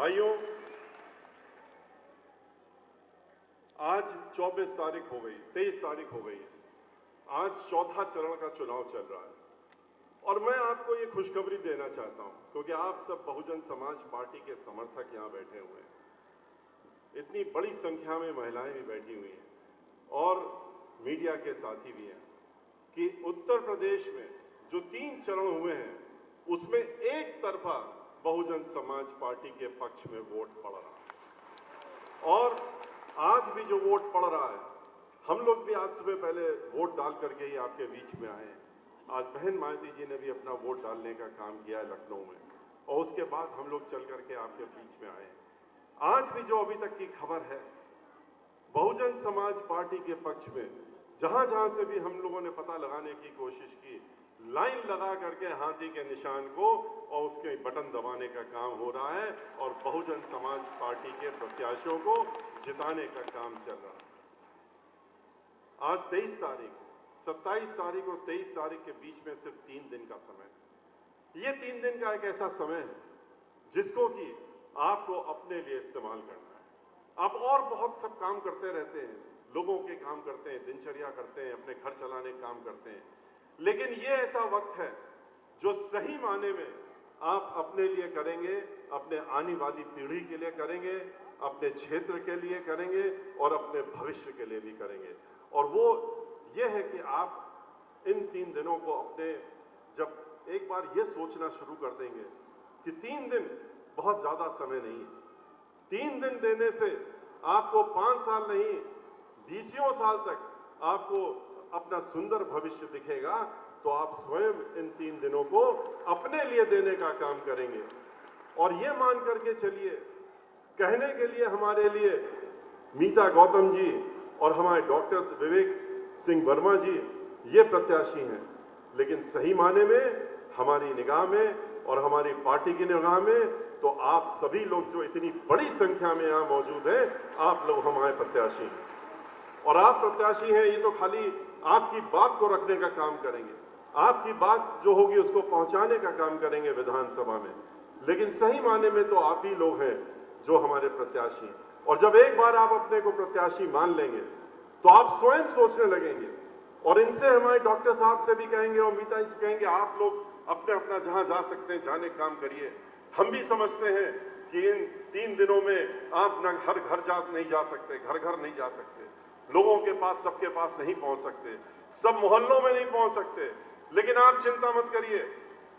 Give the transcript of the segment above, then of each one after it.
भाइयों, आज 24 तारीख हो गई, 23 तारीख हो गई है। आज चौथा चरण का चुनाव चल रहा है और मैं आपको ये खुशखबरी देना चाहता हूं क्योंकि आप सब बहुजन समाज पार्टी के समर्थक यहां बैठे हुए हैं। इतनी बड़ी संख्या में महिलाएं भी बैठी हुई हैं और मीडिया के साथी भी हैं कि उत्तर प्रदेश में जो 3 चरण हुए हैं उसमें एक तरफा बहुजन समाज पार्टी के पक्ष में वोट पड़ रहा है और आज भी जो वोट पड़ रहा है, हम लोग भी आज सुबह पहले वोट डाल करके ही आपके बीच में आए हैं। आज बहन मायावती जी ने भी अपना वोट डालने का काम किया है लखनऊ में और उसके बाद हम लोग चल करके आपके बीच में आए हैं। आज भी जो अभी तक की खबर है, बहुजन समाज पार्टी के पक्ष में जहां जहां से भी हम लोगों ने पता लगाने की कोशिश की, लाइन लगा करके हाथी के निशान को और उसके बटन दबाने का काम हो रहा है और बहुजन समाज पार्टी के प्रत्याशियों को जिताने का काम चल रहा है। आज 23 तारीख, 27 तारीख और 23 तारीख के बीच में सिर्फ 3 दिन का समय है। ये 3 दिन का एक ऐसा समय है जिसको कि आपको अपने लिए इस्तेमाल करना है। आप और बहुत सब काम करते रहते हैं, लोगों के काम करते हैं, दिनचर्या करते हैं, अपने घर चलाने का काम करते हैं, लेकिन ये ऐसा वक्त है जो सही माने में आप अपने लिए करेंगे, अपने आने वाली पीढ़ी के लिए करेंगे, अपने क्षेत्र के लिए करेंगे और अपने भविष्य के लिए भी करेंगे। और वो ये है कि आप इन 3 दिनों को अपने, जब एक बार ये सोचना शुरू कर देंगे कि 3 दिन बहुत ज्यादा समय नहीं है, 3 दिन देने से आपको 5 साल नहीं 20 साल तक आपको अपना सुंदर भविष्य दिखेगा, तो आप स्वयं इन 3 दिनों को अपने लिए देने का काम करेंगे। और ये मान करके चलिए, कहने के लिए हमारे लिए मीता गौतम जी और हमारे डॉक्टर विवेक सिंह वर्मा जी ये प्रत्याशी हैं, लेकिन सही माने में हमारी निगाह में और हमारी पार्टी की निगाह में तो आप सभी लोग जो इतनी बड़ी संख्या में यहां मौजूद हैं, आप लोग हमारे प्रत्याशी हैं। और आप प्रत्याशी हैं, ये तो खाली आपकी बात को रखने का काम करेंगे, आपकी बात जो होगी उसको पहुंचाने का काम करेंगे विधानसभा में, लेकिन सही माने में तो आप ही लोग हैं जो हमारे प्रत्याशी हैं। और जब एक बार आप अपने को प्रत्याशी मान लेंगे तो आप स्वयं सोचने लगेंगे और इनसे हमारे डॉक्टर साहब से भी कहेंगे और मीता जी से कहेंगे, आप लोग अपने अपना जहां जा सकते हैं जाने काम करिए। हम भी समझते हैं कि इन 3 दिनों में आप न हर घर नहीं जा सकते, घर घर नहीं जा सकते, लोगों के पास सबके पास नहीं पहुंच सकते, सब मोहल्लों में नहीं पहुंच सकते, लेकिन आप चिंता मत करिए।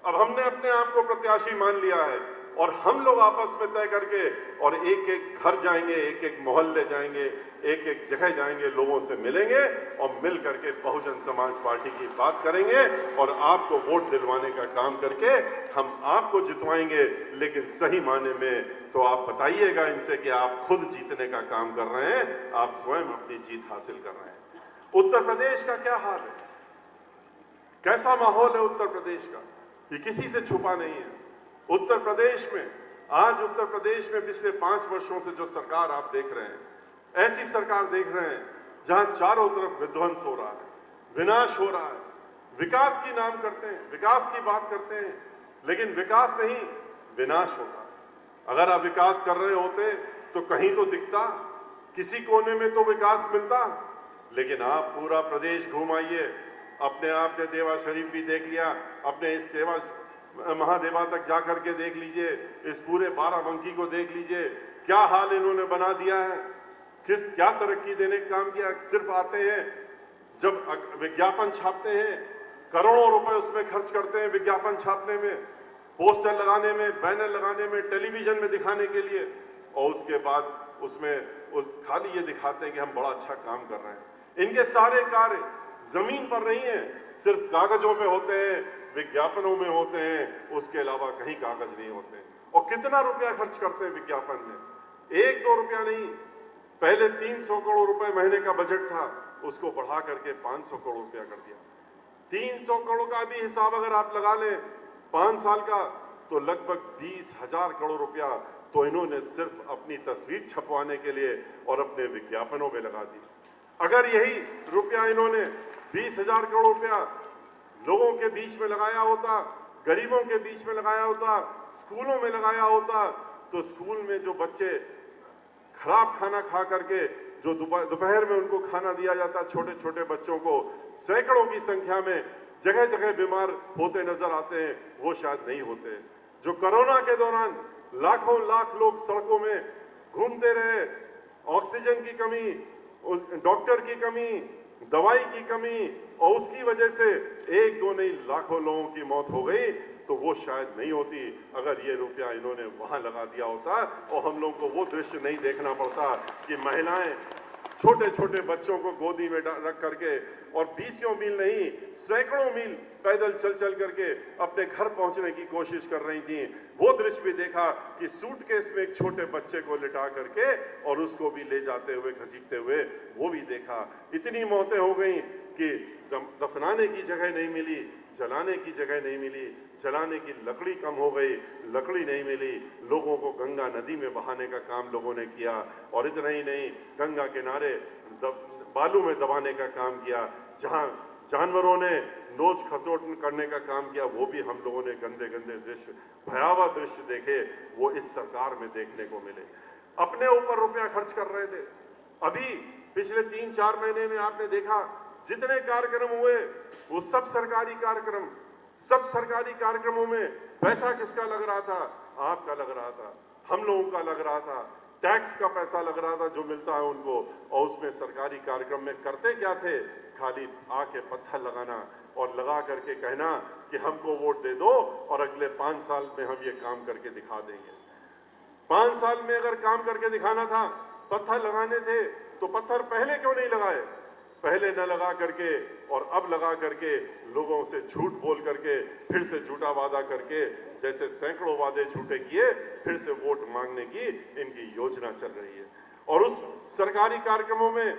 अब हमने अपने आप को प्रत्याशी मान लिया है और हम लोग आपस में तय करके और एक एक घर जाएंगे, एक एक मोहल्ले जाएंगे, एक एक जगह जाएंगे, लोगों से मिलेंगे और मिल करके बहुजन समाज पार्टी की बात करेंगे और आपको वोट दिलवाने का काम करके हम आपको जितवाएंगे। लेकिन सही माने में तो आप बताइएगा इनसे कि आप खुद जीतने का काम कर रहे हैं, आप स्वयं अपनी जीत हासिल कर रहे हैं। उत्तर प्रदेश का क्या हाल है, कैसा माहौल है उत्तर प्रदेश का, ये किसी से छुपा नहीं है। उत्तर प्रदेश में आज, उत्तर प्रदेश में पिछले 5 वर्षों से जो सरकार आप देख रहे हैं, ऐसी सरकार देख रहे हैं जहां चारों तरफ विध्वंस हो रहा है, विनाश हो रहा है। विकास की नाम करते हैं, विकास की बात करते हैं, लेकिन विकास नहीं, विनाश होता है। अगर आप विकास कर रहे होते तो कहीं तो दिखता, किसी कोने में तो विकास मिलता, लेकिन आप पूरा प्रदेश घुमाइए, अपने आपने देवा शरीफ भी देख लिया, अपने इस देवा महादेवा तक जाकर के देख लीजिए, इस पूरे बाराबंकी को देख लीजिए, क्या हाल इन्होंने बना दिया है, क्या तरक्की देने का काम किया। सिर्फ आते हैं, जब विज्ञापन छापते हैं, करोड़ों रुपए उसमें खर्च करते हैं विज्ञापन छापने में, पोस्टर लगाने में, बैनर लगाने में, टेलीविजन में दिखाने के लिए, और उसके बाद उसमें खाली ये दिखाते हैं कि हम बड़ा अच्छा काम कर रहे हैं। इनके सारे कार्य जमीन पर नहीं है, सिर्फ कागजों पे होते हैं, विज्ञापनों में होते हैं, उसके अलावा कहीं कागज नहीं होते हैं। और कितना रुपया खर्च करते हैं विज्ञापन में, 1-2 रुपया नहीं। पहले 300 करोड़ रुपए महीने का बजट था, उसको बढ़ा करके 500 करोड़ रुपया कर दिया। 300 करोड़ का भी हिसाब अगर आप लगा लें 5 साल का, तो लगभग 20,000 करोड़ रुपया तो इन्होंने सिर्फ अपनी तस्वीर छपवाने के लिए और अपने विज्ञापनों में लगा दी। अगर यही रुपया इन्होंने 20,000 करोड़ रुपया लोगों के बीच में लगाया होता, गरीबों के बीच में लगाया होता, स्कूलों में लगाया होता, तो स्कूल में जो बच्चे खराब खाना खा करके जो दोपहर में उनको खाना दिया जाता, छोटे छोटे बच्चों को सैकड़ों की संख्या में जगह जगह बीमार होते नजर आते हैं, वो शायद नहीं होते। जो कोरोना के दौरान लाखों लाख लोग सड़कों में घूमते रहे, ऑक्सीजन की कमी, डॉक्टर की कमी, दवाई की कमी, और उसकी वजह से एक दो नहीं लाखों लोगों की मौत हो गई, तो वो शायद नहीं होती अगर ये रुपया इन्होंने वहां लगा दिया होता और हम लोगों को वो दृश्य नहीं देखना पड़ता कि महिलाएं छोटे छोटे बच्चों को गोदी में रख करके और 20 मील नहीं सैकड़ों मील पैदल चल चल करके अपने घर पहुंचने की कोशिश कर रही थी। वो दृश्य भी देखा कि सूटकेस में एक छोटे बच्चे को लिटा करके और उसको भी ले जाते हुए घसीटते हुए, वो भी देखा। इतनी मौतें हो गई कि दफनाने की जगह नहीं मिली, जलाने की जगह नहीं मिली, जलाने की लकड़ी कम हो गई, लकड़ी नहीं मिली, लोगों को गंगा नदी में बहाने का काम लोगों ने किया। और इतना ही नहीं, गंगा किनारे बालू में दबाने का काम किया, जहां जानवरों ने नोच खसोट करने का काम किया, वो भी हम लोगों ने गंदे गंदे दृश्य, भयावह दृश्य देखे, वो इस सरकार में देखने को मिले। अपने ऊपर रुपया खर्च कर रहे थे। अभी पिछले 3-4 महीने में आपने देखा जितने कार्यक्रम हुए वो सब सरकारी कार्यक्रम, सब सरकारी कार्यक्रमों में पैसा किसका लग रहा था? आपका लग रहा था, हम लोगों का लग रहा था, टैक्स का पैसा लग रहा था जो मिलता है उनको। और उसमें सरकारी कार्यक्रम में करते क्या थे? खाली आके पत्थर लगाना और लगा करके कहना कि हमको वोट दे दो और अगले 5 साल में हम ये काम करके दिखा देंगे। 5 साल में अगर काम करके दिखाना था, पत्थर लगाने थे, तो पत्थर पहले क्यों नहीं लगाए? पहले न लगा करके और अब लगा करके लोगों से झूठ बोल करके फिर से झूठा वादा करके, जैसे सैकड़ों वादे झूठे किए, फिर से वोट मांगने की इनकी योजना चल रही है। और उस सरकारी कार्यक्रमों में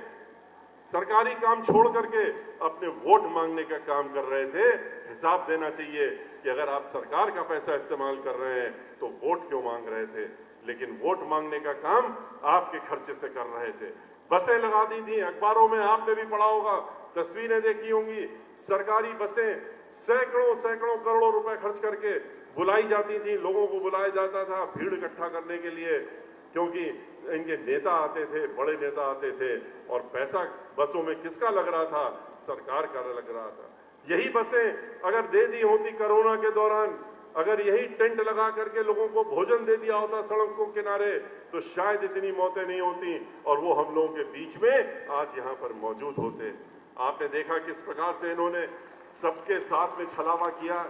सरकारी काम छोड़ करके अपने वोट मांगने का काम कर रहे थे। हिसाब देना चाहिए कि अगर आप सरकार का पैसा इस्तेमाल कर रहे हैं तो वोट क्यों मांग रहे थे? लेकिन वोट मांगने का काम आपके खर्चे से कर रहे थे। बसें लगा दी थी, अखबारों में आपने भी पढ़ा होगा, तस्वीरें देखी होंगी, सरकारी बसें सैकड़ों सैकड़ों करोड़ों रुपए खर्च करके बुलाई जाती थी, लोगों को बुलाया जाता था भीड़ इकट्ठा करने के लिए, क्योंकि इनके नेता आते थे, बड़े नेता आते थे। और पैसा बसों में किसका लग रहा था? सरकार का लग रहा था। यही बसें अगर दे दी होती कोरोना के दौरान, अगर यही टेंट लगा करके लोगों को भोजन दे दिया होता सड़कों के किनारे, तो शायद इतनी मौतें नहीं होती और वो हम लोगों के बीच में आज यहाँ पर मौजूद होते। आपने देखा किस प्रकार से इन्होंने सबके साथ में छलावा किया,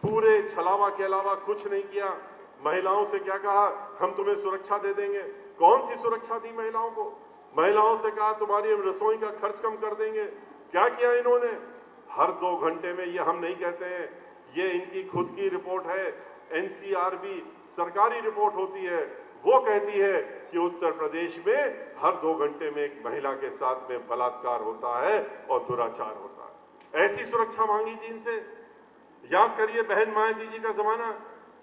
पूरे छलावा के अलावा कुछ नहीं किया। महिलाओं से क्या कहा? हम तुम्हें सुरक्षा दे देंगे। कौन सी सुरक्षा दी महिलाओं को? महिलाओं से कहा तुम्हारी रसोई का खर्च कम कर देंगे। क्या किया इन्होंने? हर 2 घंटे में, ये हम नहीं कहते हैं, ये इनकी खुद की रिपोर्ट है, एनसीआरबी सरकारी रिपोर्ट होती है, वो कहती है कि उत्तर प्रदेश में हर 2 घंटे में एक महिला के साथ में बलात्कार होता है और दुराचार होता है। ऐसी सुरक्षा मांगी थी इनसे। याद करिए बहन मायावती जी का जमाना।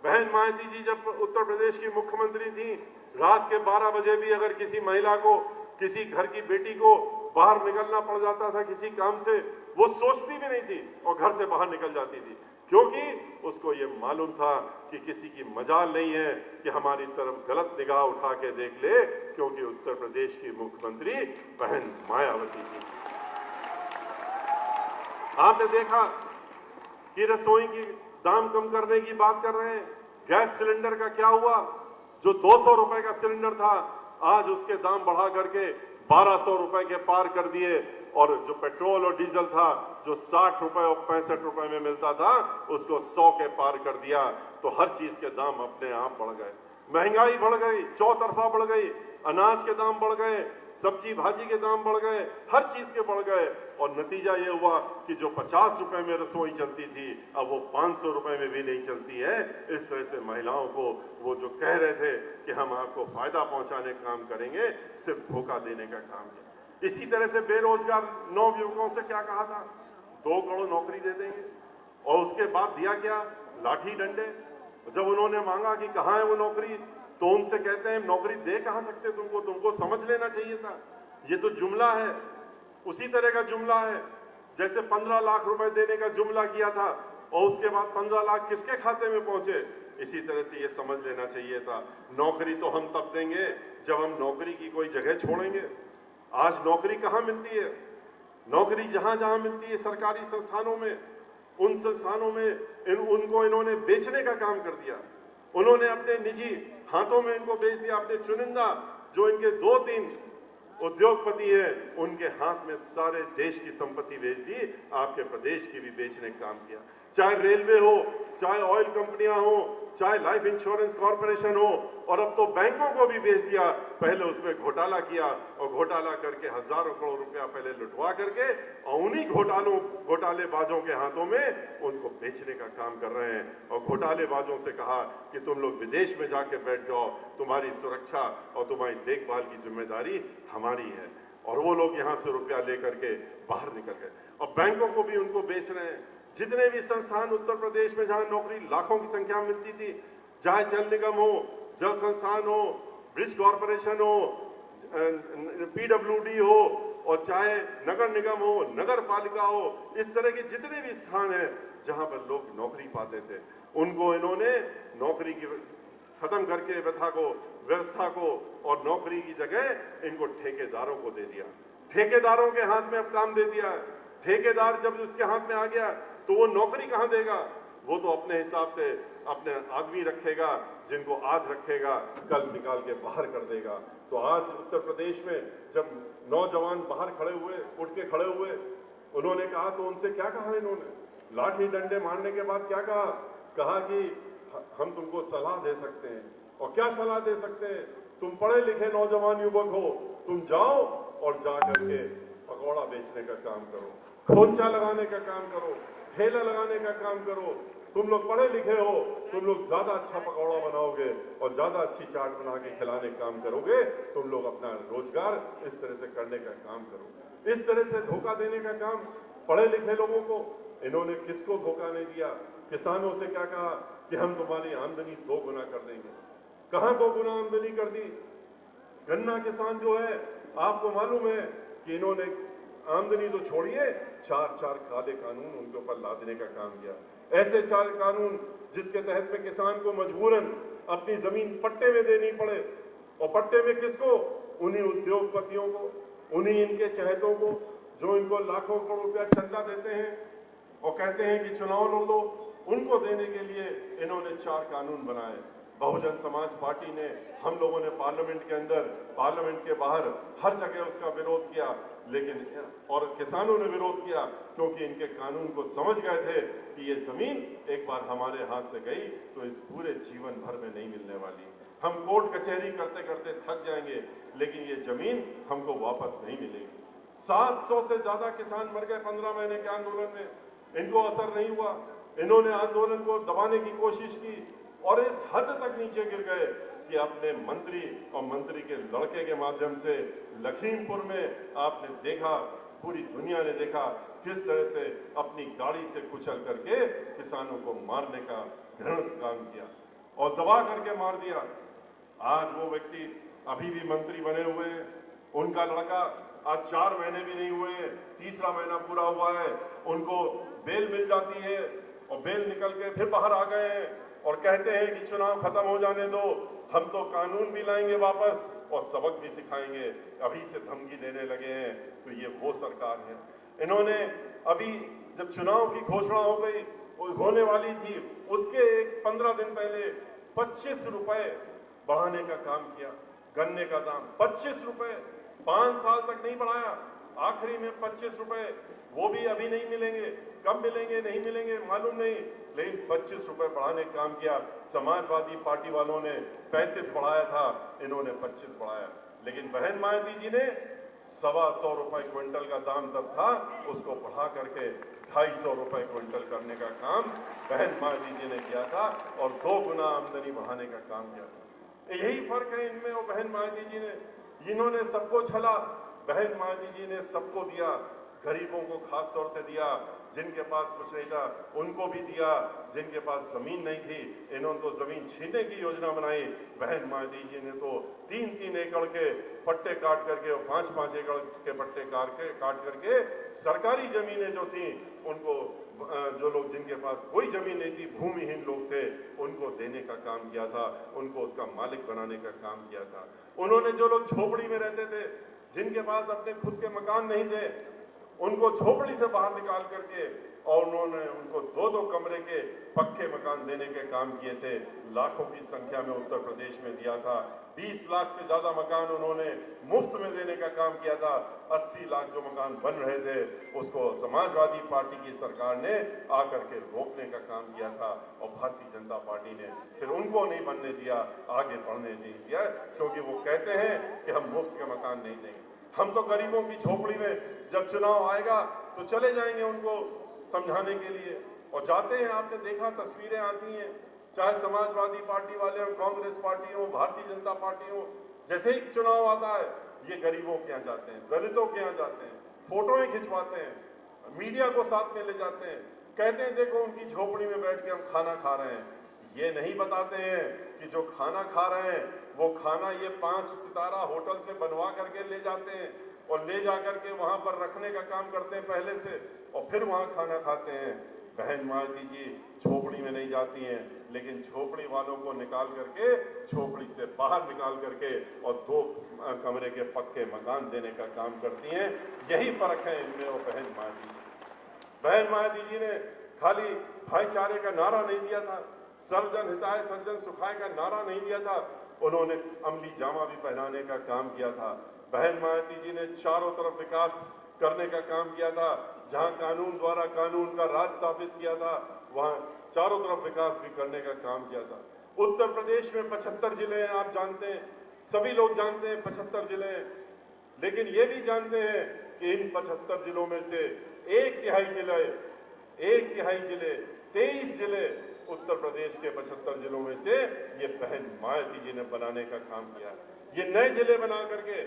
बहन मायावती जी जब उत्तर प्रदेश की मुख्यमंत्री थी, रात के 12 बजे भी अगर किसी महिला को, किसी घर की बेटी को बाहर निकलना पड़ जाता था किसी काम से, वो सोचती भी नहीं थी और घर से बाहर निकल जाती थी, क्योंकि उसको ये मालूम था कि किसी की मजाल नहीं है कि हमारी तरफ गलत निगाह उठा के देख ले, क्योंकि उत्तर प्रदेश की मुख्यमंत्री बहन मायावती थी। आपने देखा कि रसोई की दाम कम करने की बात कर रहे हैं। गैस सिलेंडर का क्या हुआ? जो 200 रुपए का सिलेंडर था, आज उसके दाम बढ़ा करके 1200 रुपए के पार कर दिए। और जो पेट्रोल और डीजल था, जो 60 रुपए और 65 रुपए में मिलता था, उसको 100 के पार कर दिया। तो हर चीज के दाम अपने आप बढ़ गए, महंगाई बढ़ गई, चौतरफा बढ़ गई, अनाज के दाम बढ़ गए, सब्जी भाजी के दाम बढ़ गए, हर चीज के बढ़ गए। और नतीजा ये हुआ कि जो 50 रुपए में रसोई चलती थी, अब वो 500 रुपए में भी नहीं चलती है। इस तरह से महिलाओं को वो जो कह रहे थे कि हम आपको फायदा पहुंचाने का काम करेंगे, सिर्फ धोखा देने का काम किया। इसी तरह से बेरोजगार नवयुवकों से क्या कहा था? 2 करोड़ नौकरी दे देंगे। और उसके बाद दिया क्या? लाठी डंडे। जब उन्होंने मांगा कि कहाँ है वो नौकरी, तो उनसे कहते हैं नौकरी दे कहाँ सकते तुमको, तुमको समझ लेना चाहिए था। ये तो जुमला है, उसी तरह का जुमला है जैसे 15 लाख रुपए देने का जुमला किया था, और उसके बाद 15 लाख किसके खाते में पहुंचे? इसी तरह से ये समझ लेना चाहिए था, नौकरी तो हम तब देंगे जब हम नौकरी की कोई जगह छोड़ेंगे। आज नौकरी कहाँ मिलती है? नौकरी जहां जहां मिलती है सरकारी संस्थानों में, उन संस्थानों में उनको इन्होंने बेचने का काम कर दिया। उन्होंने अपने निजी हाथों में इनको बेच दिया। अपने चुनिंदा जो इनके 2-3 उद्योगपति है, उनके हाथ में सारे देश की संपत्ति बेच दी, आपके प्रदेश की भी बेचने का काम किया। चाहे रेलवे हो, चाहे ऑयल कंपनियां हो, चाहे लाइफ इंश्योरेंस कॉर्पोरेशन हो, और अब तो बैंकों को भी बेच दिया। पहले उसमें घोटाला किया और घोटाला करके हजारों करोड़ रुपया पहले लुटवा करके और उन्हीं घोटालेबाजों के हाथों में उनको बेचने का काम कर रहे हैं। और घोटालेबाजों से कहा कि तुम लोग विदेश में जाके बैठ जाओ, तुम्हारी सुरक्षा और तुम्हारी देखभाल की जिम्मेदारी हमारी है। और वो लोग यहां से रुपया लेकर के बाहर निकल गए और बैंकों को भी उनको बेच रहे हैं। जितने भी संस्थान उत्तर प्रदेश में जहां नौकरी लाखों की संख्या में मिलती थी, चाहे जल निगम हो, जल संस्थान हो, ब्रिज कॉर्पोरेशन हो, पीडब्ल्यूडी हो, और चाहे नगर निगम हो, नगर पालिका हो, इस तरह के जितने भी स्थान हैं जहां पर लोग नौकरी पाते थे, उनको इन्होंने नौकरी की खत्म करके व्यवस्था को और नौकरी की जगह इनको ठेकेदारों को दे दिया। ठेकेदारों के हाथ में अब काम दे दिया। ठेकेदार जब उसके हाथ में आ गया तो वो नौकरी कहां देगा? वो तो अपने हिसाब से अपने आदमी रखेगा, जिनको आज रखेगा कल निकाल के बाहर कर देगा। तो आज उत्तर प्रदेश में जब नौजवान बाहर खड़े हुए, उठ के खड़े हुए, उन्होंने कहा, तो उनसे क्या कहा इन्होंने? लाठी डंडे मारने के बाद क्या कहा? कहा कि हम तुमको सलाह दे सकते हैं। और क्या सलाह दे सकते हैं? तुम पढ़े लिखे नौजवान युवक हो, तुम जाओ और जा करके पकौड़ा बेचने का काम करो, खोंचा लगाने का काम करो, ठेला लगाने का काम करो। तुम लोग पढ़े लिखे हो, तुम लोग ज्यादा अच्छा पकौड़ा बनाओगे और ज्यादा अच्छी चाट बना के खिलाने का काम करोगे। तुम लोग अपना रोजगार इस तरह से करने का काम करो। इस तरह से धोखा देने का काम पढ़े लिखे लोगों को इन्होंने किसको धोखा नहीं दिया? किसानों से क्या कहा कि हम तुम्हारी आमदनी 2 गुना कर देंगे। कहां 2 गुना आमदनी कर दी? गन्ना किसान जो है, आपको मालूम है कि इन्होंने आमदनी तो छोड़िए, 4 काले कानून उनके ऊपर लादने का काम किया। ऐसे 4 कानून जिसके तहत में किसान को मजबूरन अपनी जमीन पट्टे में देनी पड़े। और पट्टे में किसको? उन्हीं उद्योगपतियों को, उन्हीं इनके चहेतों को, जो इनको लाखों करोड़ रुपया चंदा देते हैं और कहते हैं कि चुनाव लड़ लो। उनको देने के लिए इन्होंने 4 कानून बनाए। बहुजन समाज पार्टी ने, हम लोगों ने पार्लियामेंट के अंदर, पार्लियामेंट के बाहर हर जगह उसका विरोध किया, लेकिन और किसानों ने विरोध किया, क्योंकि इनके कानून को समझ गए थे कि ये जमीन एक बार हमारे हाथ से गई तो इस पूरे जीवन भर में नहीं मिलने वाली। हम कोर्ट कचहरी करते करते थक जाएंगे, लेकिन ये जमीन हमको वापस नहीं मिलेगी। 700 से ज्यादा किसान मर गए 15 महीने के आंदोलन में, इनको असर नहीं हुआ। इन्होंने आंदोलन को दबाने की कोशिश की और इस हद तक नीचे गिर गए कि अपने मंत्री और मंत्री के लड़के के माध्यम से लखीमपुर में आपने देखा, पूरी दुनिया ने देखा किस तरह से अपनी गाड़ी से कुचल करके किसानों को मारने का घृणित काम किया और दबा करके मार दिया। आज वो व्यक्ति अभी भी मंत्री बने हुए हैं, उनका लड़का आज 4 महीने भी नहीं हुए हैं, 3रा महीना पूरा हुआ है, उनको बेल मिल जाती है और बेल निकल के फिर बाहर आ गए हैं और कहते हैं कि चुनाव खत्म हो जाने दो, हम तो कानून भी लाएंगे वापस और सबक भी सिखाएंगे। अभी से धमकी देने लगे हैं। तो ये वो सरकार है। इन्होंने अभी जब चुनाव की घोषणा हो गई, होने वाली थी, उसके 15 दिन पहले 25 रुपए बढ़ाने का काम किया। गन्ने का दाम 25 रुपए, 5 साल तक नहीं बढ़ाया। आखिरी में 25 रुपए, वो भी अभी नहीं मिलेंगे। कब मिलेंगे नहीं मिलेंगे मालूम नहीं, लेकिन 25 रुपए बढ़ाने का काम किया। समाजवादी पार्टी वालों ने 35 बढ़ाया था, इन्होंने 25 बढ़ाया। लेकिन बहन मायावती जी ने 125 रुपए क्विंटल का दाम तब था, उसको बढ़ा करके 250 रुपए क्विंटल करने का काम बहन मायावती जी ने किया था और 2 गुना आमदनी बढ़ाने का काम किया था। यही फर्क है इनमें और बहन मायावती जी ने। इन्होंने सबको छला, बहन मायावती जी ने सबको दिया। गरीबों को खास तौर से दिया, जिनके पास कुछ नहीं था उनको भी दिया, जिनके पास जमीन नहीं थी इन्होंने तो जमीन छीनने की योजना बनाई। बहन मायावती जी ने तो 3-3 एकड़ के पट्टे काट करके और 5-5 एकड़ के पट्टे काट करके सरकारी जमीनें जो थी उनको जो लोग जिनके पास कोई जमीन नहीं थी, भूमिहीन लोग थे, उनको देने का काम किया था, उनको उसका मालिक बनाने का काम किया था। उन्होंने जो लोग झोपड़ी में रहते थे, जिनके पास अपने खुद के मकान नहीं थे, उनको झोपड़ी से बाहर निकाल करके और उन्होंने उनको 2-2 कमरे के पक्के मकान देने के काम किए थे। लाखों की संख्या में उत्तर प्रदेश में दिया था। 20 लाख से ज्यादा मकान उन्होंने मुफ्त में देने का काम किया था। 80 लाख जो मकान बन रहे थे उसको समाजवादी पार्टी की सरकार ने आकर के रोकने का काम किया था और भारतीय जनता पार्टी ने फिर उनको नहीं बनने दिया, आगे बढ़ने नहीं दिया, क्योंकि वो कहते हैं कि हम मुफ्त के मकान नहीं देंगे। हम तो गरीबों की झोपड़ी में जब चुनाव आएगा तो चले जाएंगे उनको समझाने के लिए, और जाते हैं। आपने देखा तस्वीरें आती हैं, चाहे समाजवादी पार्टी वाले हो, कांग्रेस पार्टी हो, भारतीय जनता पार्टी हो, जैसे ही चुनाव आता है ये गरीबों के यहाँ जाते हैं, दलितों के यहाँ जाते हैं, फोटोएं खिंचवाते हैं, मीडिया को साथ में ले जाते हैं, कहते हैं देखो उनकी झोपड़ी में बैठ के हम खाना खा रहे हैं। ये नहीं बताते हैं कि जो खाना खा रहे हैं वो खाना ये 5 सितारा होटल से बनवा करके ले जाते हैं और ले जाकर के वहां पर रखने का काम करते हैं पहले से, और फिर वहां खाना खाते हैं। बहन मायावती जी झोपड़ी में नहीं जाती हैं, लेकिन झोपड़ी वालों को निकाल करके, झोपड़ी से बाहर निकाल करके और 2 कमरे के पक्के मकान देने का काम करती हैं। यही फर्क है इनमें और बहन मायावती जी। बहन मायावती जी ने खाली भाईचारे का नारा नहीं दिया था, सर्वजन हिताय सर्वजन सुखाय का नारा नहीं दिया था, उन्होंने अमली जामा भी पहनाने का काम किया था। बहन मायावती जी ने चारों तरफ विकास करने का काम किया था। जहां कानून द्वारा कानून का राज स्थापित किया था वहां चारों तरफ विकास भी करने का काम किया था। उत्तर प्रदेश में 75 जिले हैं, आप जानते हैं, सभी लोग जानते हैं 75 जिले हैं, लेकिन ये भी जानते हैं कि इन 75 जिलों में से 1/3 जिले 23 जिले उत्तर प्रदेश के 75 जिलों में से ये बहन मायावती जी ने बनाने का काम किया। ये नए जिले बना करके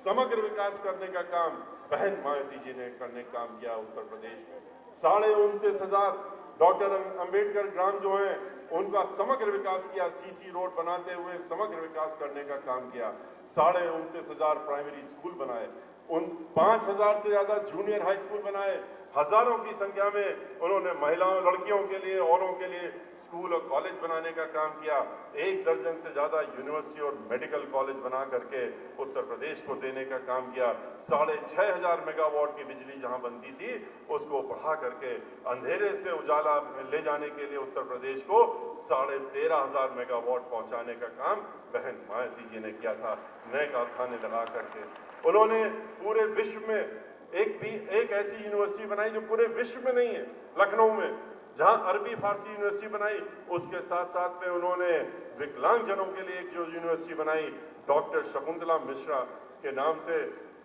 समग्र विकास करने का काम बहन मायावती जी ने करने का काम किया उत्तर प्रदेश में। 29,500 डॉक्टर अंबेडकर ग्राम जो हैं उनका समग्र विकास किया, सीसी रोड बनाते हुए समग्र विकास करने का काम किया। 29,500 प्राइमरी स्कूल बनाए, उन 5,000 से ज्यादा जूनियर हाई स्कूल बनाए। हजारों की संख्या में उन्होंने महिलाओं, लड़कियों के लिए, औरों के लिए स्कूल और कॉलेज बनाने का काम किया। 1 दर्जन से ज्यादा यूनिवर्सिटी और मेडिकल कॉलेज बना करके उत्तर प्रदेश को देने का काम किया। 6,500 मेगावाट की बिजली जहां बनती थी उसको बढ़ा करके अंधेरे से उजाला ले जाने के लिए उत्तर प्रदेश को 13,500 मेगावाट पहुंचाने का काम बहन मायावती जी ने किया था, नए कारखाने लगा करके। उन्होंने पूरे विश्व में एक ऐसी यूनिवर्सिटी बनाई जो पूरे विश्व में नहीं है, लखनऊ में, जहां अरबी फारसी यूनिवर्सिटी बनाई। उसके साथ साथ में उन्होंने विकलांगजनों के लिए एक जो यूनिवर्सिटी बनाई डॉक्टर शकुंतला मिश्रा के नाम से,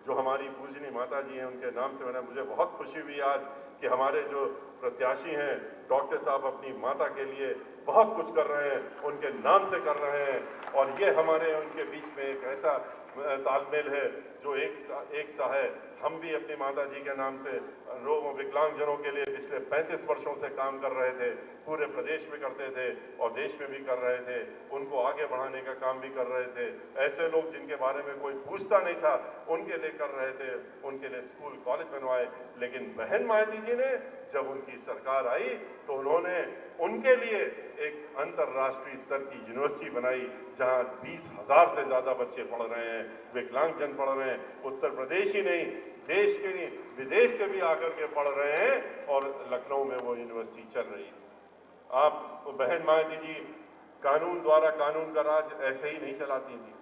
जो हमारी पूजनी माता जी हैं उनके नाम से बना। मुझे बहुत खुशी हुई आज कि हमारे जो प्रत्याशी हैं डॉक्टर साहब अपनी माता के लिए बहुत कुछ कर रहे हैं, उनके नाम से कर रहे हैं, और ये हमारे उनके बीच में एक ऐसा तालमेल है जो एक सा है। हम भी अपनी माता जी के नाम से लोगों, विकलांगजनों के लिए पिछले 35 वर्षों से काम कर रहे थे, पूरे प्रदेश में करते थे और देश में भी कर रहे थे, उनको आगे बढ़ाने का काम भी कर रहे थे। ऐसे लोग जिनके बारे में कोई पूछता नहीं था उनके लिए कर रहे थे, उनके लिए स्कूल कॉलेज बनवाए। लेकिन बहन मायावती जी ने जब उनकी सरकार आई तो उन्होंने उनके लिए एक अंतर्राष्ट्रीय स्तर की यूनिवर्सिटी बनाई जहां 20,000 से ज्यादा बच्चे पढ़ रहे हैं, विकलांगजन पढ़ रहे हैं। उत्तर प्रदेश ही नहीं, देश के नहीं, विदेश से भी आकर के पढ़ रहे हैं और लखनऊ में वो यूनिवर्सिटी चल रही है। आप बहन मायावती जी कानून द्वारा कानून का राज ऐसे ही नहीं चलाती थी।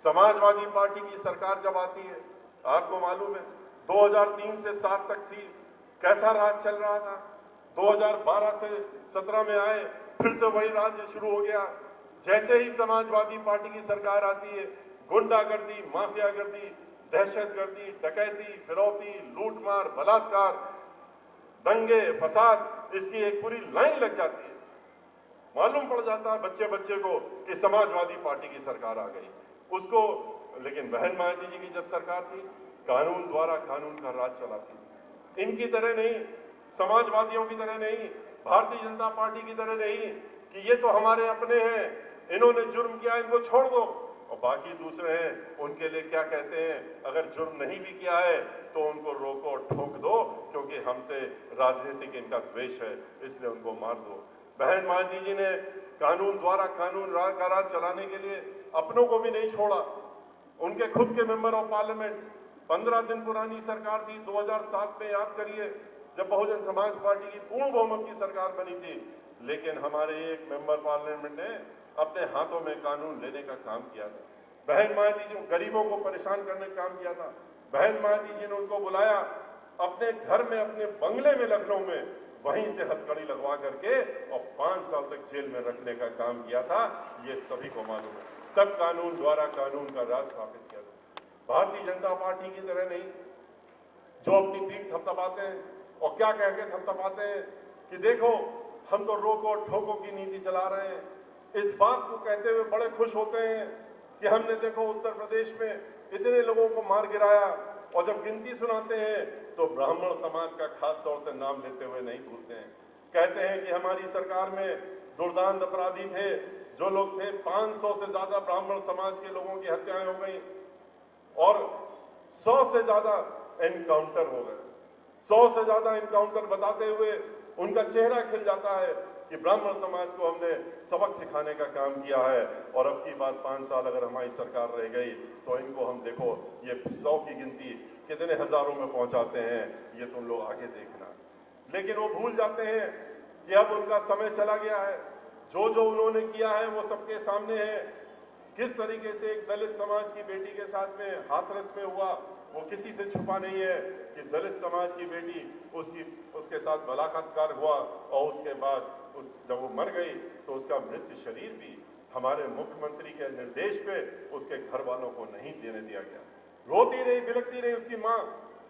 समाजवादी पार्टी की सरकार जब आती है, आपको मालूम है 2003 से 7 तक थी, कैसा राज चल रहा था। 2012 से 17 में आए, फिर से वही राज्य शुरू हो गया। जैसे ही समाजवादी पार्टी की सरकार आती है, गुंडागर्दी, माफियागर्दी, दहशतगर्दी, डकैती, फिरौती, लूटमार, बलात्कार, दंगे, फसाद, इसकी एक पूरी लाइन लग जाती है। मालूम पड़ जाता है बच्चे बच्चे को कि समाजवादी पार्टी की सरकार आ गई उसको। लेकिन बहन मायावती जी की जब सरकार थी, कानून द्वारा कानून का राज चलाती थी। इनकी तरह नहीं, समाजवादियों की तरह नहीं, भारतीय जनता पार्टी की तरह नहीं कि ये तो हमारे अपने हैं, इन्होंने जुर्म किया, इनको छोड़ दो, और बाकी दूसरे हैं उनके लिए क्या कहते हैं, अगर जुर्म नहीं भी किया है तो उनको रोको, ठोक दो, क्योंकि हमसे राजनीतिक इनका द्वेष है, इसलिए उनको मार दो। बहन मांझी जी ने कानून द्वारा कानून का राज चलाने के लिए अपनों को भी नहीं छोड़ा। उनके खुद के मेंबर ऑफ पार्लियामेंट, 15 दिन पुरानी सरकार थी 2007 में, याद करिए, जब बहुजन समाज पार्टी की पूर्ण बहुमत की सरकार बनी थी, लेकिन हमारे एक मेंबर पार्लियामेंट ने अपने हाथों में कानून लेने का काम किया था। बहन मांझी जी गरीबों को परेशान करने का काम किया था। बहन मांझी जी ने उनको बुलाया अपने घर में, अपने बंगले में लखनऊ में, वहीं से हथकड़ी लगवा करके और 5 साल तक जेल में रखने का काम किया था। ये सभी को मालूम है। तब कानून द्वारा कानून का राज स्थापित किया था। भारतीय जनता पार्टी की तरह नहीं, जो अपनी पीठ थपथपाते हैं और क्या कह के थपथपाते हैं कि देखो हम तो रोको ठोको की नीति चला रहे हैं। इस बात को कहते हुए बड़े खुश होते हैं कि हमने देखो उत्तर प्रदेश में इतने लोगों को मार गिराया, और जब गिनती सुनाते हैं तो ब्राह्मण समाज का खास तौर से नाम लेते हुए नहीं भूलते हैं। कहते हैं कि हमारी सरकार में दुर्दांत अपराधी थे, जो लोग थे 500 से ज्यादा ब्राह्मण समाज के लोगों की हत्याएं हो गई और 100 से ज्यादा एनकाउंटर हो गए। 100 से ज्यादा एनकाउंटर बताते हुए उनका चेहरा खिल जाता है कि ब्राह्मण समाज को हमने सबक सिखाने का काम किया है, और अब की बार 5 साल अगर हमारी सरकार रह गई तो इनको हम देखो ये 100 की गिनती कितने हजारों में पहुंचाते हैं, ये तुम लोग आगे देखना। लेकिन वो भूल जाते हैं कि अब उनका समय चला गया है। जो जो उन्होंने किया है वो सबके सामने है। किस तरीके से एक दलित समाज की बेटी के साथ में हाथरस में हुआ, वो किसी से छुपा नहीं है कि दलित समाज की बेटी उसके साथ बलात्कार हुआ, और उसके बाद जब वो मर गई तो उसका मृत शरीर भी हमारे मुख्यमंत्री के निर्देश पे उसके घर वालों को नहीं देने दिया गया। रोती रही, बिलखती रही उसकी माँ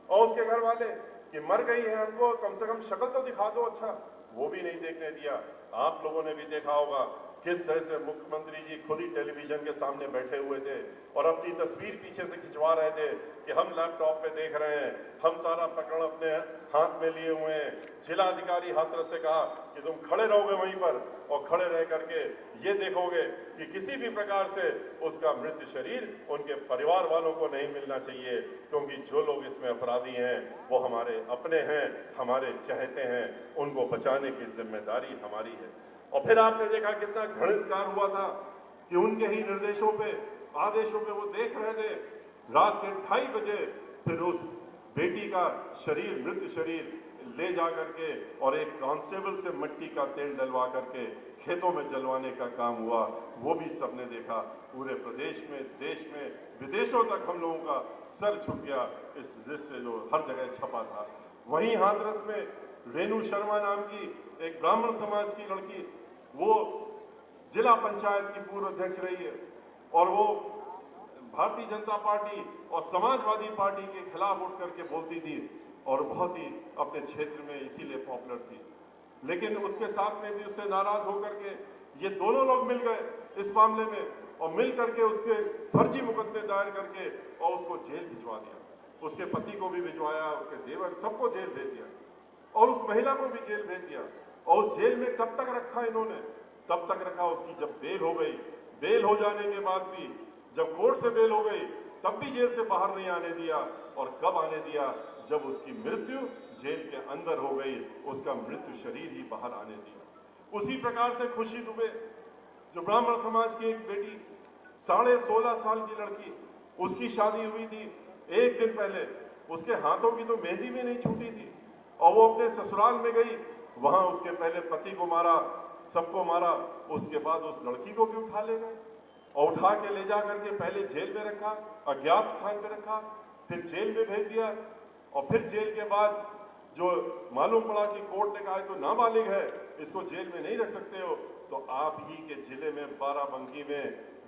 और उसके घर वाले कि मर गई है, हमको कम से कम शक्ल तो दिखा दो, अच्छा, वो भी नहीं देखने दिया। आप लोगों ने भी देखा होगा किस तरह से मुख्यमंत्री जी खुद ही टेलीविजन के सामने बैठे हुए थे और अपनी तस्वीर पीछे से खिंचवा रहे थे कि हम लैपटॉप पे देख रहे हैं, हम सारा प्रकरण अपने हाथ में लिए हुए हैं। जिला अधिकारी हाथरस से कहा कि तुम खड़े रहोगे वहीं पर और खड़े रह करके ये देखोगे कि किसी भी प्रकार से उसका मृत शरीर उनके परिवार वालों को नहीं मिलना चाहिए, क्योंकि जो लोग इसमें अपराधी हैं वो हमारे अपने हैं, हमारे चहेते हैं, उनको बचाने की जिम्मेदारी हमारी है। और फिर आपने देखा कितना घृणित कार्य हुआ था कि उनके ही निर्देशों पे, आदेशों पे वो देख रहे थे रात के 2:30 बजे फिर उस बेटी का शरीर, मृत शरीर ले जा करके और एक कांस्टेबल से मिट्टी का तेल डलवा करके खेतों में जलवाने का काम हुआ। वो भी सबने देखा। पूरे प्रदेश में, देश में, विदेशों तक हम लोगों का सर झुक गया इस दृश्य जो हर जगह छपा था। वहीं हाथरस में रेणु शर्मा नाम की एक ब्राह्मण समाज की लड़की, वो जिला पंचायत की पूर्व अध्यक्ष रही है और वो भारतीय जनता पार्टी और समाजवादी पार्टी के खिलाफ उठ करके बोलती थी और बहुत ही अपने क्षेत्र में इसीलिए पॉपुलर थी। लेकिन उसके साथ में भी उससे नाराज होकर के ये दोनों लोग मिल गए इस मामले में और मिल करके उसके फर्जी मुकदमे दायर करके और उसको जेल भिजवा दिया। उसके पति को भी भिजवाया, उसके देवर, सबको जेल भेज दिया और उस महिला को भी जेल भेज दिया। और उस जेल में कब तक रखा इन्होंने? तब तक रखा उसकी जब बेल हो गई। बेल हो जाने के बाद भी जब कोर्ट से बेल हो गई तब भी जेल से बाहर नहीं आने दिया। और कब आने दिया? जब उसकी मृत्यु जेल के अंदर हो गई, उसका मृत्यु शरीर ही बाहर आने दिया। उसी प्रकार से खुशी दुबे, जो ब्राह्मण समाज की एक बेटी, 16.5 साल की लड़की, उसकी शादी हुई थी एक दिन पहले, उसके हाथों की तो मेहंदी भी नहीं छूटी थी और वो अपने ससुराल में गई, वहां उसके पहले पति को मारा, सबको मारा, उसके बाद उस लड़की को भी उठा ले गए और उठा के ले जा करके पहले जेल में रखा, अज्ञात स्थान पे रखा, फिर जेल में भेज दिया। और फिर जेल के बाद जो मालूम पड़ा कि कोर्ट ने कहा तो नाबालिग है, इसको जेल में नहीं रख सकते हो, तो आप ही के जिले में बाराबंकी में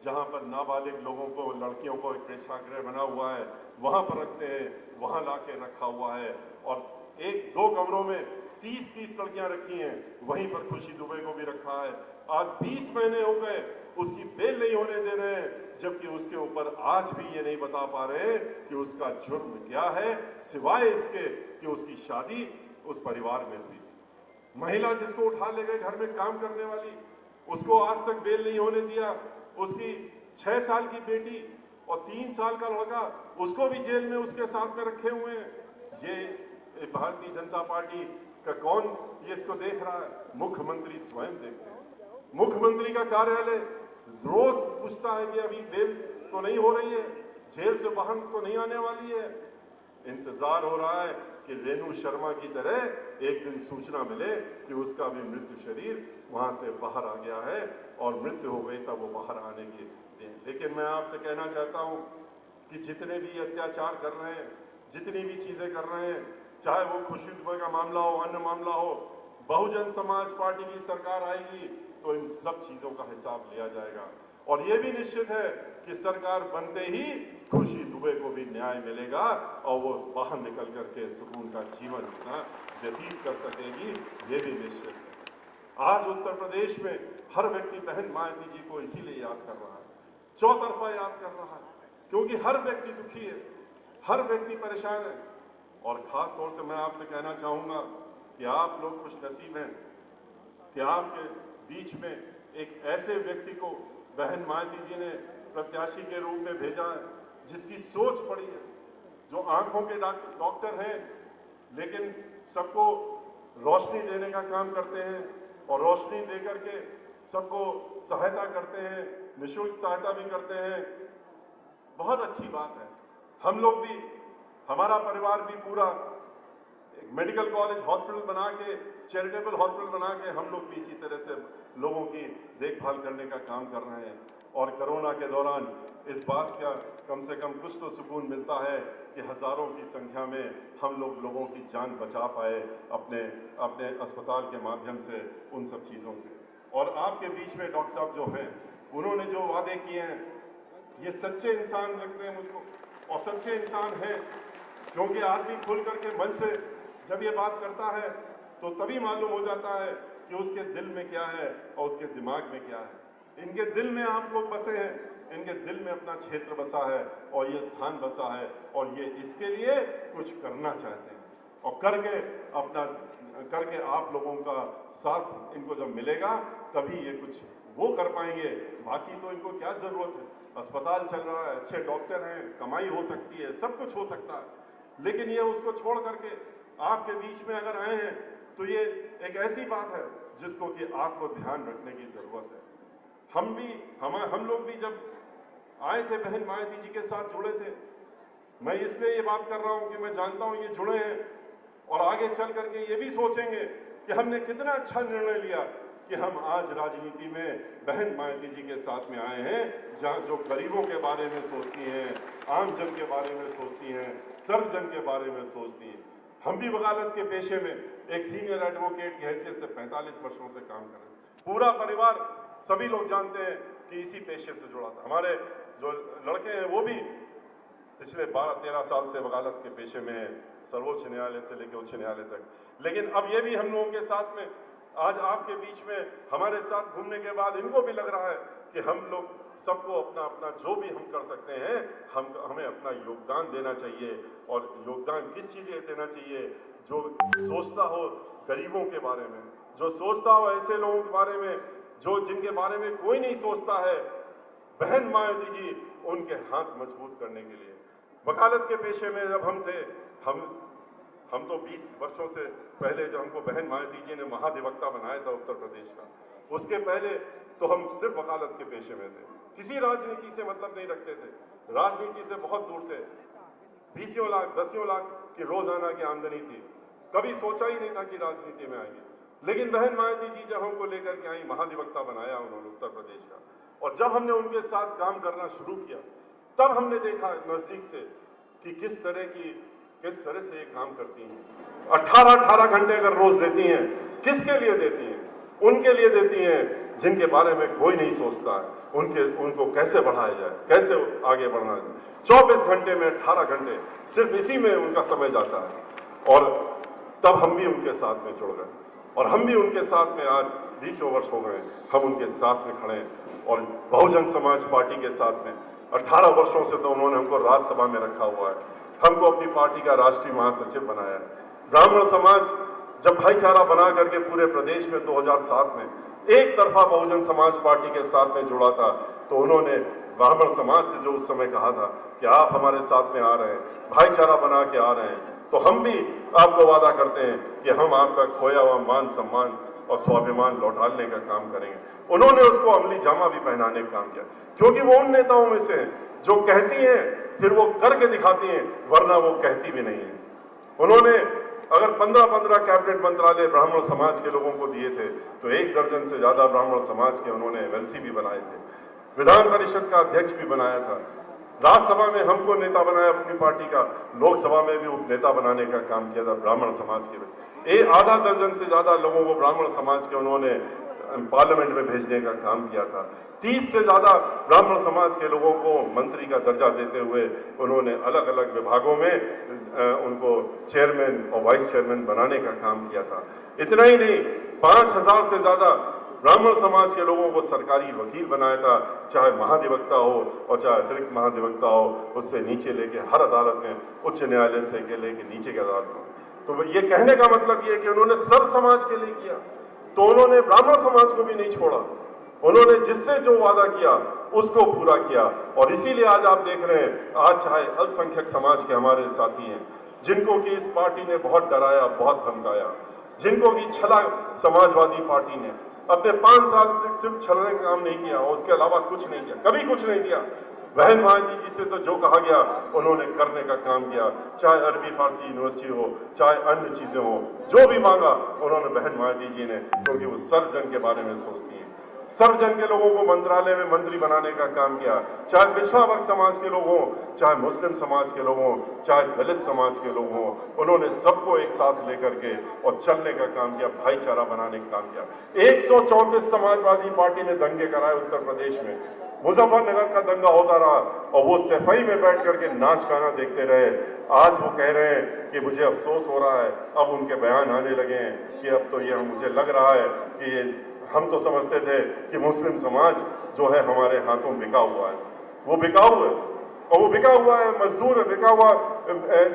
जहां पर नाबालिग लोगों को, लड़कियों को एक प्रेक्षागृह बना हुआ है, वहां पर रखते हैं, वहां लाके रखा हुआ है। और 1-2 कमरों में 30-30 लड़कियां रखी हैं, वहीं पर खुशी दुबे को भी रखा है। आज 20 महीने हो गए, उसकी बेल नहीं होने दे रहे हैं, जबकि उसके ऊपर आज भी ये नहीं बता पा रहे कि उसका जुर्म क्या है, सिवाय इसके कि उसकी शादी उस परिवार में हुई। महिला जिसको उठा ले गए घर में काम करने वाली, उसको आज तक बेल नहीं होने दिया। उसकी 6 साल की बेटी और 3 साल का लड़का, उसको भी जेल में उसके साथ में रखे हुए हैं। ये भारतीय जनता पार्टी का कौन ये इसको देख रहा है? मुख्यमंत्री स्वयं देखते हैं। मुख्यमंत्री का कार्यालय रोज पूछता है कि अभी बेल तो नहीं हो रही है, जेल से बाहर तो नहीं आने वाली है। इंतजार हो रहा है कि रेणु शर्मा की तरह एक दिन सूचना मिले कि उसका भी मृत्यु शरीर वहां से बाहर आ गया है और मृत्यु हो गई तब वो बाहर आने की। लेकिन मैं आपसे कहना चाहता हूं कि जितने भी अत्याचार कर रहे हैं, जितनी भी चीजें कर रहे हैं, चाहे वो खुशी दुबे का मामला हो, अन्य मामला हो, बहुजन समाज पार्टी की सरकार आएगी तो इन सब चीजों का हिसाब लिया जाएगा। और ये भी निश्चित है कि सरकार बनते ही खुशी दुबे को भी न्याय मिलेगा और वो बाहर निकल करके सुकून का जीवन अपना व्यतीत कर सकेगी, ये भी निश्चित है। आज उत्तर प्रदेश में हर व्यक्ति बहन मायावती जी को इसीलिए याद कर रहा है, चौतरफा याद कर रहा है, क्योंकि हर व्यक्ति दुखी है, हर व्यक्ति परेशान है। और खास तौर से मैं आपसे कहना चाहूंगा कि आप लोग खुशनसीब हैं कि आपके बीच में एक ऐसे व्यक्ति को बहन मायावती जी ने प्रत्याशी के रूप में भेजा है, जिसकी सोच बड़ी है, जो आंखों के डॉक्टर हैं, लेकिन सबको रोशनी देने का काम करते हैं और रोशनी देकर के सबको सहायता करते हैं, निःशुल्क सहायता भी करते हैं। बहुत अच्छी बात है। हम लोग भी, हमारा परिवार भी पूरा एक मेडिकल कॉलेज हॉस्पिटल बना के, चैरिटेबल हॉस्पिटल बना के हम लोग भी इसी तरह से लोगों की देखभाल करने का काम कर रहे हैं। और कोरोना के दौरान इस बात का कम से कम कुछ तो सुकून मिलता है कि हजारों की संख्या में हम लोग लोगों की जान बचा पाए अपने अपने अस्पताल के माध्यम से, उन सब चीज़ों से। और आपके बीच में डॉक्टर साहब जो हैं, उन्होंने जो वादे किए हैं, ये सच्चे इंसान लगते हैं मुझको, और सच्चे इंसान हैं क्योंकि आदमी खुल करके मन से जब ये बात करता है तो तभी मालूम हो जाता है कि उसके दिल में क्या है और उसके दिमाग में क्या है। इनके दिल में आप लोग बसे हैं, इनके दिल में अपना क्षेत्र बसा है और ये स्थान बसा है, और ये इसके लिए कुछ करना चाहते हैं, और करके आप लोगों का साथ इनको जब मिलेगा तभी ये कुछ वो कर पाएंगे। बाकी तो इनको क्या जरूरत है? अस्पताल चल रहा है, अच्छे डॉक्टर हैं, कमाई हो सकती है, सब कुछ हो सकता है, लेकिन ये उसको छोड़ करके आपके बीच में अगर आए हैं तो ये एक ऐसी बात है जिसको कि आपको ध्यान रखने की जरूरत है। हम लोग भी जब आए थे बहन मायावती जी के साथ जुड़े थे, मैं इसलिए ये बात कर रहा हूं कि मैं जानता हूं ये जुड़े हैं और आगे चल करके ये भी सोचेंगे कि हमने कितना अच्छा निर्णय लिया कि हम आज राजनीति में बहन मायावती जी के साथ में आए हैं, जहां जो गरीबों के बारे में सोचती हैं, आम जन के बारे में सोचती हैं, सर्वजन के बारे में सोचती हैं। हम भी वकालत के पेशे में एक सीनियर एडवोकेट की हैसियत से 45 वर्षों से काम कर रहे हैं। पूरा परिवार, सभी लोग जानते हैं कि इसी पेशे से जुड़ा था। हमारे जो लड़के हैं वो भी पिछले 12-13 साल से वकालत के पेशे में हैं, सर्वोच्च न्यायालय से लेकर उच्च न्यायालय तक। लेकिन अब ये भी हम लोगों के साथ में आज आपके बीच में हमारे साथ घूमने के बाद इनको भी लग रहा है कि हम लोग सबको अपना अपना जो भी हम कर सकते हैं, हमें अपना योगदान देना चाहिए। और योगदान किस चीज़ लिए देना चाहिए? जो सोचता हो गरीबों के बारे में, जो सोचता हो ऐसे लोगों के बारे में जो जिनके बारे में कोई नहीं सोचता है, बहन मायावती जी उनके हाथ मजबूत करने के लिए। वकालत के पेशे में जब हम थे, हम तो 20 वर्षों से पहले जब हमको बहन मायावती जी ने महाधिवक्ता बनाया था उत्तर प्रदेश का, उसके पहले तो हम सिर्फ वकालत के पेशे में थे, किसी राजनीति से मतलब नहीं रखते थे, राजनीति से बहुत दूर थे। 20 लाख 10 लाख की रोजाना की आमदनी थी, कभी सोचा ही नहीं था कि राजनीति में आएंगे। लेकिन बहन मायावती जी जब हमको लेकर के आई, महाधिवक्ता बनाया उन्होंने उत्तर प्रदेश का, और जब हमने उनके साथ काम करना शुरू किया तब हमने देखा नजदीक से कि किस तरह से ये काम करती हैं। 18 घंटे अगर रोज देती हैं, किसके लिए देती हैं? उनके लिए देती हैं जिनके बारे में कोई नहीं सोचता है। उनको कैसे बढ़ाया जाए, कैसे आगे बढ़ना जाए। 24 घंटे में 18 घंटे सिर्फ इसी में उनका समय जाता है। और तब हम भी उनके साथ में जुड़ गए और हम भी उनके साथ में आज 20 वर्ष हो गए हम उनके साथ में खड़े हैं। और बहुजन समाज पार्टी के साथ में 18 वर्षों से तो उन्होंने हमको राज्यसभा में रखा हुआ है, हमको अपनी पार्टी का राष्ट्रीय महासचिव बनाया है। ब्राह्मण समाज जब भाईचारा बना करके पूरे प्रदेश में 2007 में एक तरफा बहुजन समाज पार्टी के साथ में जुड़ा था, तो उन्होंने ब्राह्मण समाज से जो उस समय कहा था कि आप हमारे साथ में आ रहे हैं, भाईचारा बना के आ रहे हैं, तो हम भी आपको वादा करते हैं कि हम आपका खोया हुआ मान सम्मान और स्वाभिमान लौटाने का काम करेंगे। उन्होंने उसको अमली जामा भी पहनाने का काम किया, क्योंकि वो उन नेताओं में से हैं जो कहती हैं फिर वो करके दिखाती हैं, वरना वो कहती भी नहीं है। उन्होंने अगर 15-15 कैबिनेट मंत्रालय ब्राह्मण समाज के लोगों को दिए थे, तो 1 दर्जन से ज्यादा ब्राह्मण समाज के उन्होंने एमएलसी भी बनाए थे, विधान परिषद का अध्यक्ष भी बनाया था, राज्यसभा में हमको नेता बनाया अपनी पार्टी का, लोकसभा में भी उपनेता बनाने का काम किया था ब्राह्मण समाज के। आधा दर्जन से ज्यादा लोगों को ब्राह्मण समाज के उन्होंने पार्लियामेंट में भेजने का काम किया था। 30 से ज्यादा ब्राह्मण समाज के लोगों को मंत्री का दर्जा देते हुए उन्होंने अलग अलग विभागों में उनको चेयरमैन और वाइस चेयरमैन बनाने का काम किया था। इतना ही नहीं, 5000 से ज्यादा ब्राह्मण समाज के लोगों को सरकारी वकील बनाया था, चाहे महाधिवक्ता हो और चाहे अतिरिक्त महाधिवक्ता हो, उससे नीचे लेके हर अदालत में, उच्च न्यायालय से लेके नीचे के अदालत में। तो ये कहने का मतलब ये कि उन्होंने सब समाज के लिए किया, तो उन्होंने ब्राह्मण समाज को भी नहीं छोड़ा। उन्होंने जिससे जो वादा किया उसको पूरा किया। और इसीलिए आज आप देख रहे हैं, आज चाहे अल्पसंख्यक समाज के हमारे साथी हैं जिनको कि इस पार्टी ने बहुत डराया, बहुत धमकाया, जिनको कि छला समाजवादी पार्टी ने अपने 5 साल तक सिर्फ छलने का काम नहीं किया, उसके अलावा कुछ नहीं किया, कभी कुछ नहीं किया। बहन महादी जी से तो जो कहा गया उन्होंने करने का काम किया, चाहे अरबी फारसी यूनिवर्सिटी हो, चाहे अन्य चीजें हो, जो भी मांगा उन्होंने बहन महादी जी ने, क्योंकि वो सर्वजन के बारे में सोचती है। सर्वजन के लोगों को मंत्रालय में मंत्री बनाने का काम किया, चाहे पिछड़ा वर्ग समाज के लोग हों, चाहे मुस्लिम समाज के लोग हों, चाहे दलित समाज के लोग हों, उन्होंने सबको एक साथ लेकर के और चलने का काम किया, भाईचारा बनाने का काम किया। 134 समाजवादी पार्टी ने दंगे कराए उत्तर प्रदेश में, मुजफ्फरनगर का दंगा होता रहा और वो सफाई में बैठ करके नाच गाना देखते रहे। आज वो कह रहे हैं कि मुझे अफसोस हो रहा है, अब उनके बयान आने लगे हैं कि अब तो ये मुझे लग रहा है कि हम तो समझते थे कि मुस्लिम समाज जो है हमारे हाथों बिका हुआ है, वो बिकाऊ है और वो बिका हुआ है, मजदूर है, बिका हुआ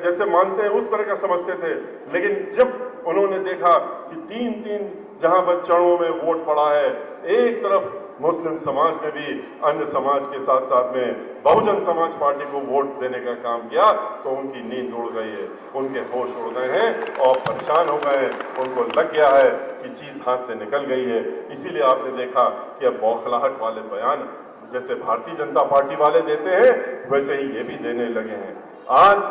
जैसे मानते हैं उस तरह का समझते थे। लेकिन जब उन्होंने देखा कि 3-3 जहां पर चरणों में वोट पड़ा है, एक तरफ मुस्लिम समाज ने भी अन्य समाज के साथ साथ में बहुजन समाज पार्टी को वोट देने का काम किया, तो उनकी नींद उड़ गई है, उनके होश उड़ गए हैं और परेशान हो गए हैं। उनको लग गया है कि चीज हाथ से निकल गई है। इसीलिए आपने देखा कि अब बौखलाहट वाले बयान जैसे भारतीय जनता पार्टी वाले देते हैं, वैसे ही ये भी देने लगे हैं। आज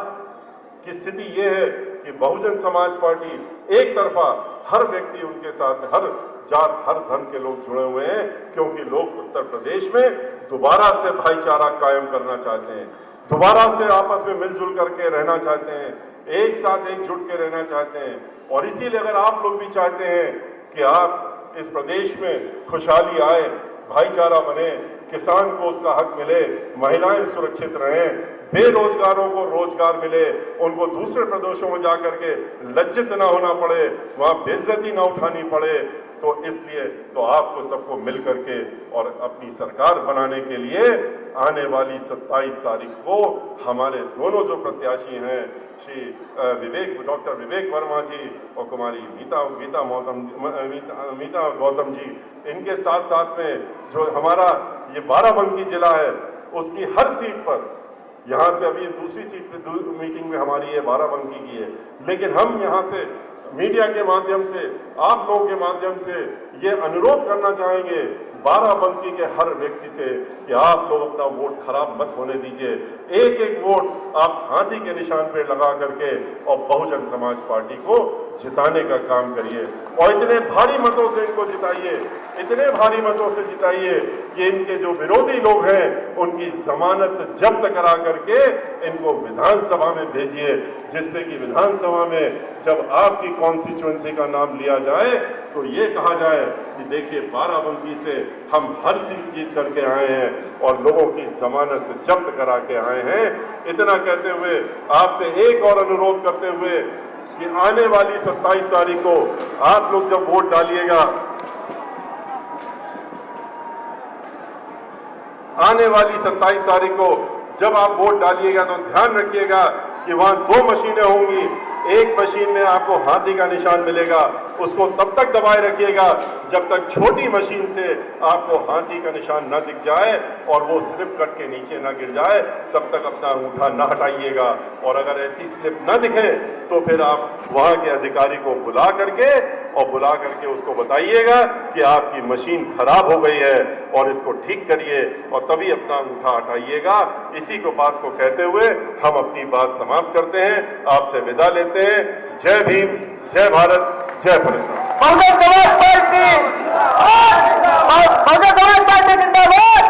की स्थिति ये है कि बहुजन समाज पार्टी एक तरफा हर व्यक्ति उनके साथ, हर जात, हर धर्म के लोग जुड़े हुए हैं, क्योंकि लोग उत्तर प्रदेश में दोबारा से भाईचारा कायम करना चाहते हैं, दोबारा से आपस में मिलजुल करके रहना चाहते हैं, एक साथ एकजुट के रहना चाहते हैं। और इसीलिए अगर आप लोग भी चाहते हैं कि आप इस प्रदेश में खुशहाली आए, भाईचारा बने, किसान को उसका हक मिले, महिलाएं सुरक्षित रहें, बेरोजगारों को रोजगार मिले, उनको दूसरे प्रदेशों में जाकर के लज्जित ना होना पड़े, वहां बेइज्जती ना उठानी पड़े, तो इसलिए तो आपको सबको मिल करके और अपनी सरकार बनाने के लिए आने वाली 27 तारीख को हमारे दोनों जो प्रत्याशी हैं, श्री डॉक्टर विवेक वर्मा जी और कुमारी मीता गौतम जी, इनके साथ साथ में जो हमारा ये बाराबंकी जिला है, उसकी हर सीट पर, यहाँ से अभी दूसरी सीट पे मीटिंग में हमारी ये बाराबंकी की है, लेकिन हम यहाँ से मीडिया के माध्यम से, आप लोगों के माध्यम से ये अनुरोध करना चाहेंगे बाराबंकी के हर व्यक्ति से कि आप लोग अपना वोट खराब मत होने दीजिए। एक एक वोट आप हाथी के निशान पे लगा करके और बहुजन समाज पार्टी को जिताने का काम करिए और इतने भारी मतों से इनको जिताइए, इतने भारी मतों से जिताइए कि इनके जो विरोधी लोग हैं उनकी जमानत जब्त करा करके इनको विधानसभा में भेजिए, जिससे कि विधानसभा में जब आपकी कॉन्स्टिट्यूएंसी का नाम लिया जाए तो ये कहा जाए कि देखिए बाराबंकी से हम हर सीट जीत करके आए हैं और लोगों की जमानत जब्त करा के आए हैं। इतना कहते हुए आपसे एक और अनुरोध करते हुए कि आने वाली 27 तारीख को आप लोग जब वोट डालिएगा, आने वाली 27 तारीख को जब आप वोट डालिएगा तो ध्यान रखिएगा कि वहां 2 मशीनें होंगी। एक मशीन में आपको हाथी का निशान मिलेगा, उसको तब तक दबाए रखिएगा जब तक छोटी मशीन से आपको हाथी का निशान न दिख जाए और वो स्लिप कट के नीचे न गिर जाए, तब तक अपना अंगूठा न हटाइएगा। और अगर ऐसी स्लिप न दिखे तो फिर आप वहां के अधिकारी को बुला करके उसको बताइएगा कि आपकी मशीन खराब हो गई है और इसको ठीक करिए, और तभी अपना अंगूठा हटाइएगा। इसी को बात को कहते हुए हम अपनी बात समाप्त करते हैं, आपसे विदा लेते हैं। जय भीम, जय भारत, जय भारत। कांग्रेस समाज पार्टी जिंदाबाद।